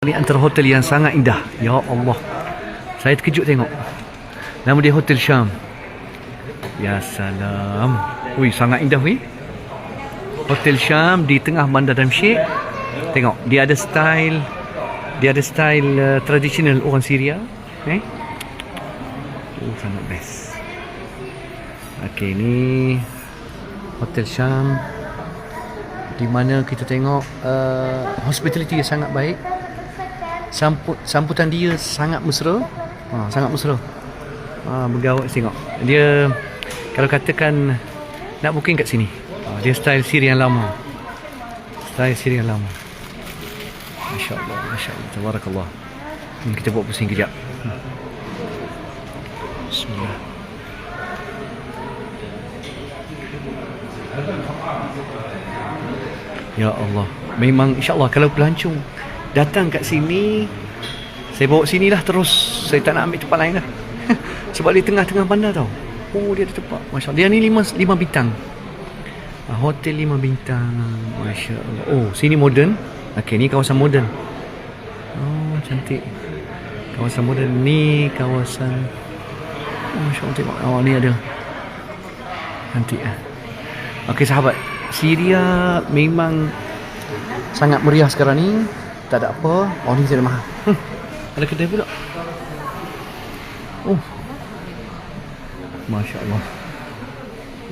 Ini antara hotel yang sangat indah. Ya Allah, saya terkejut tengok. Nama dia Hotel Syam. Ya salam. Ui, sangat indah weh. Hotel Syam di tengah Bandar Damsyik. Tengok, dia ada style tradisional orang Syria. Sangat best. Okey, ni Hotel Syam, di mana kita tengok hospitality dia sangat baik. Sambutan dia sangat mesra. Sangat mesra. Bergawat tengok. Dia kalau katakan nak booking kat sini, dia style Syria yang lama. Masya-Allah, masya-Allah, tabarakallah. Kita buat pusing kejap. Bismillah. Ya Allah, memang insya-Allah kalau pelancong datang kat sini, saya bawa sini lah terus. Saya tak nak ambil tempat lain lah. Sebab dia tengah-tengah bandar tau. Oh, dia ada tempat. Masya Allah. Dia ni 5 bintang. Hotel 5 bintang. Masya Allah. Oh, sini moden. Okey, ni kawasan moden. Oh, cantik. Kawasan moden ni kawasan. Oh, Masya Allah, tengok. Oh, ni ada. Cantik lah. Okey sahabat, Syria memang sangat meriah sekarang ni. Tak ada apa. Oh, ni saya dah mahal. Ada kedai pula. Oh, Masya Allah.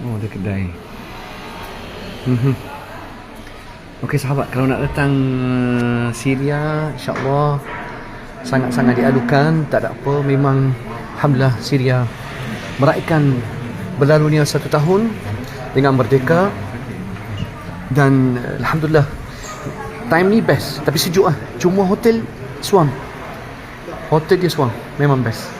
Oh, ada kedai. Okey sahabat, kalau nak datang Syria, insya-Allah sangat-sangat diadukan. Tak ada apa. Memang alhamdulillah Syria meraihkan berlalunya 1 tahun dengan merdeka. Dan alhamdulillah time ni best. Tapi sejuk lah. Cuma hotel suam. Hotel dia suam. Memang best.